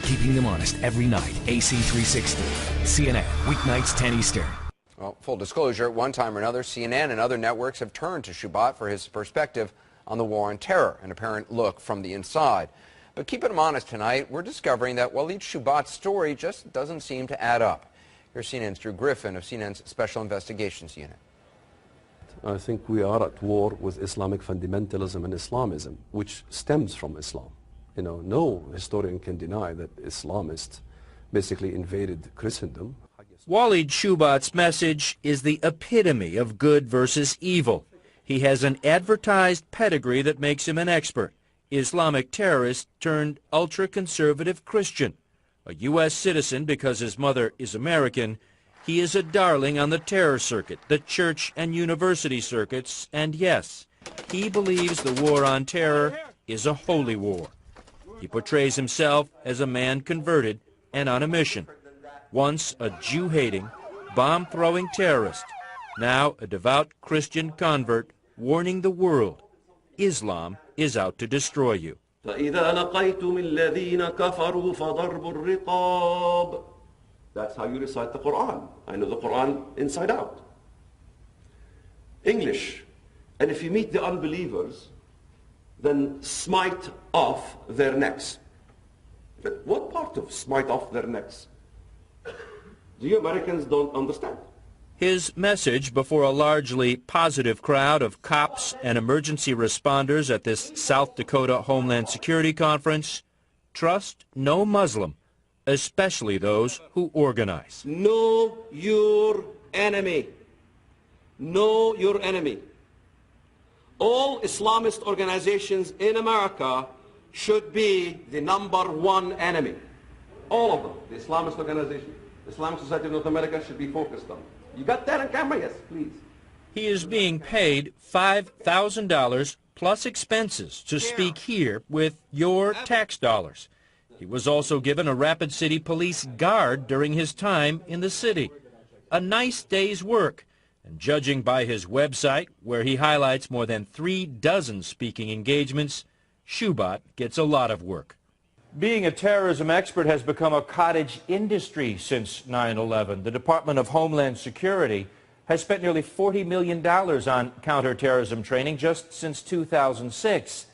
Keeping them honest every night. AC 360. CNN, weeknights 10 Eastern. Well, full disclosure, at one time or another, CNN and other networks have turned to Shubat for his perspective on the war on terror, an apparent look from the inside. But keeping him honest tonight, we're discovering that Waleed Shubat's story just doesn't seem to add up. Here's CNN's Drew Griffin of CNN's Special Investigations Unit. I think we are at war with Islamic fundamentalism and Islamism, which stems from Islam. You know, no historian can deny that Islamists basically invaded Christendom. Waleed Shubat's message is the epitome of good versus evil. He has an advertised pedigree that makes him an expert. Islamic terrorist turned ultra-conservative Christian. A U.S. citizen because his mother is American, he is a darling on the terror circuit, the church and university circuits, and yes, he believes the war on terror is a holy war. He portrays himself as a man converted and on a mission. Once a Jew-hating, bomb-throwing terrorist, now a devout Christian convert warning the world, Islam is out to destroy you. فَإِذَا لَقَيْتُمِ الَّذِينَ كَفَرُوا فَضَرْبُ الرِّقَابِ. That's how you recite the Quran. I know the Quran inside out. English. And if you meet the unbelievers, then smite off their necks. But what part of smite off their necks? Do you Americans don't understand? His message before a largely positive crowd of cops and emergency responders at this South Dakota Homeland Security Conference: trust no Muslim, especially those who organize. Know your enemy. Know your enemy. All Islamist organizations in America should be the #1 enemy. All of them. The Islamist organization, the Islamic Society of North America should be focused on. You got that on camera? Yes, please. He is being paid $5,000 plus expenses to speak here with your tax dollars. He was also given a Rapid City Police guard during his time in the city. A nice day's work. And judging by his website, where he highlights more than 36 speaking engagements, Shubat gets a lot of work. Being a terrorism expert has become a cottage industry since 9/11. The Department of Homeland Security has spent nearly $40 million on counterterrorism training just since 2006.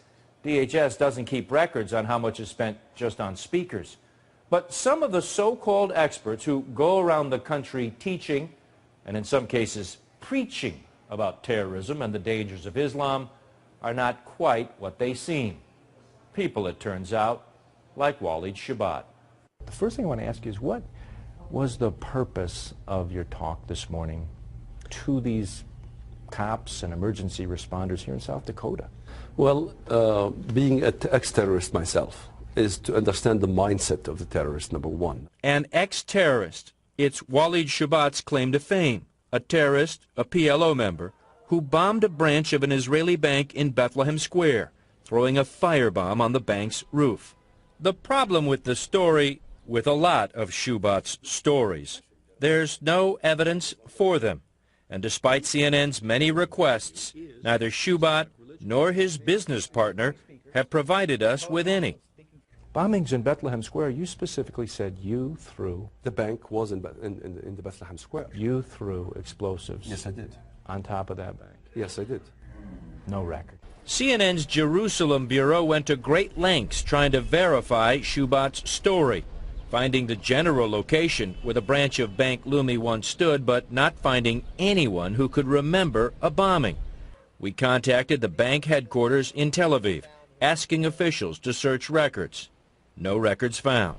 DHS doesn't keep records on how much is spent just on speakers. But some of the so-called experts who go around the country teaching, and in some cases preaching, about terrorism and the dangers of Islam are not quite what they seem. People, it turns out, like Waleed Shubat. The first thing I want to ask you is, what was the purpose of your talk this morning to these cops and emergency responders here in South Dakota? Well, being an ex-terrorist myself is to understand the mindset of the terrorist, #1. An ex-terrorist. It's Waleed Shubat's claim to fame. A terrorist, a PLO member, who bombed a branch of an Israeli bank in Bethlehem Square, throwing a firebomb on the bank's roof. The problem with the story, with a lot of Shubat's stories, there's no evidence for them. And despite CNN's many requests, neither Shubat nor his business partner have provided us with any. Bombings in Bethlehem Square, you specifically said you threw... The bank was in the Bethlehem Square. You threw explosives. Yes, I did. On top of that bank. Yes, I did. No record. CNN's Jerusalem Bureau went to great lengths trying to verify Shubat's story, finding the general location where the branch of Bank Leumi once stood, but not finding anyone who could remember a bombing. We contacted the bank headquarters in Tel Aviv, asking officials to search records. No records found.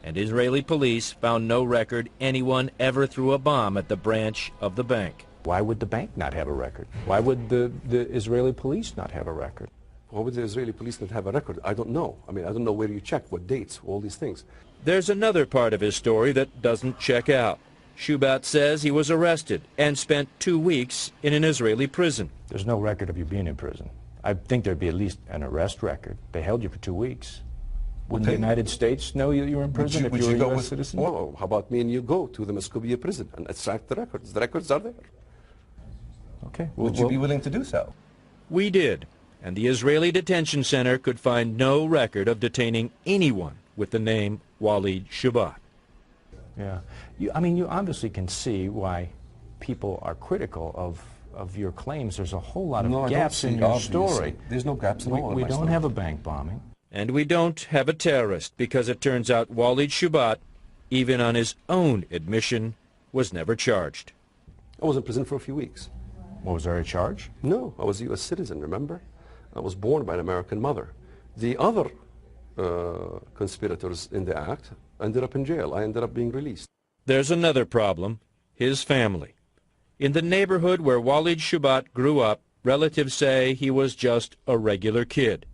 And Israeli police found no record anyone ever threw a bomb at the branch of the bank. Why would the bank not have a record? Why would the Israeli police not have a record? Why would the Israeli police not have a record? I don't know. I mean, I don't know where you check, what dates, all these things. There's another part of his story that doesn't check out. Shubat says he was arrested and spent 2 weeks in an Israeli prison. There's no record of you being in prison. I think there'd be at least an arrest record. They held you for 2 weeks. Wouldn't the United States know you were in prison if you were a U.S. citizen? Well, how about me and you go to the Muscovia prison and extract the records? The records are there. Okay. Would you be willing to do so? We did, and the Israeli detention center could find no record of detaining anyone with the name Waleed Shoebat. Yeah. I mean, you obviously can see why people are critical of your claims. There's a whole lot of gaps in your story. There's no gaps at all. We don't have a bank bombing. And we don't have a terrorist, because it turns out Waleed Shoebat, even on his own admission, was never charged. I was in prison for a few weeks. Was there a charge? No, I was a U.S. citizen, remember? I was born by an American mother. The other conspirators in the act ended up in jail. I ended up being released. There's another problem, his family. In the neighborhood where Waleed Shoebat grew up, relatives say he was just a regular kid.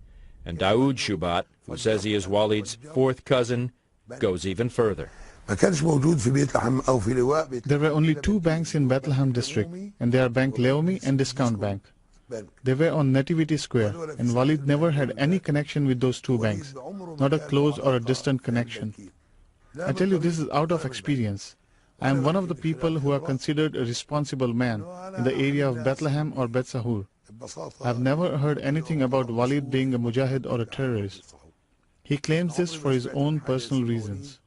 And Daoud Shoebat, who says he is Waleed's fourth cousin, goes even further. There were only two banks in Bethlehem district, and they are Bank Leumi and Discount Bank. They were on Nativity Square, and Waleed never had any connection with those two banks, not a close or a distant connection. I tell you, this is out of experience. I am one of the people who are considered a responsible man in the area of Bethlehem or Bet Sahur. I have never heard anything about Waleed being a mujahid or a terrorist. He claims this for his own personal reasons.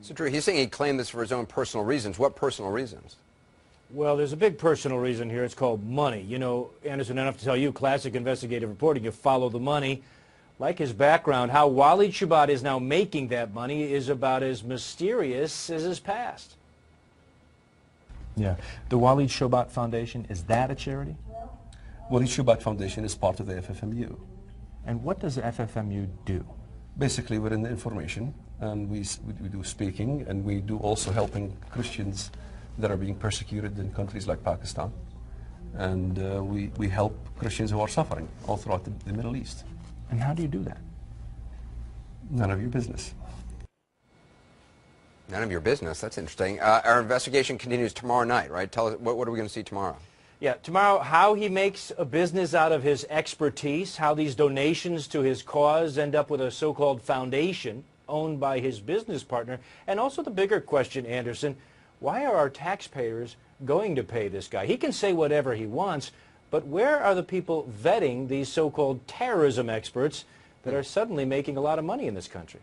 So Drew, he's saying he claimed this for his own personal reasons. What personal reasons? Well, there's a big personal reason here. It's called money. You know, Anderson, enough to tell you, classic investigative reporting, you follow the money. Like his background, how Waleed Shoebat is now making that money is about as mysterious as his past. Yeah. The Waleed Shoebat Foundation, is that a charity? Waleed Shoebat Foundation is part of the FFMU. And what does the FFMU do? Basically, we're in the information, and we do speaking, and we do also helping Christians that are being persecuted in countries like Pakistan. And we help Christians who are suffering all throughout the Middle East. And how do you do that? None of your business. None of your business. That's interesting. Our investigation continues tomorrow night, right? Tell us, what are we going to see tomorrow? Yeah, tomorrow, how he makes a business out of his expertise, how these donations to his cause end up with a so-called foundation owned by his business partner, and also the bigger question, Anderson, why are our taxpayers going to pay this guy? He can say whatever he wants, but where are the people vetting these so-called terrorism experts that are suddenly making a lot of money in this country?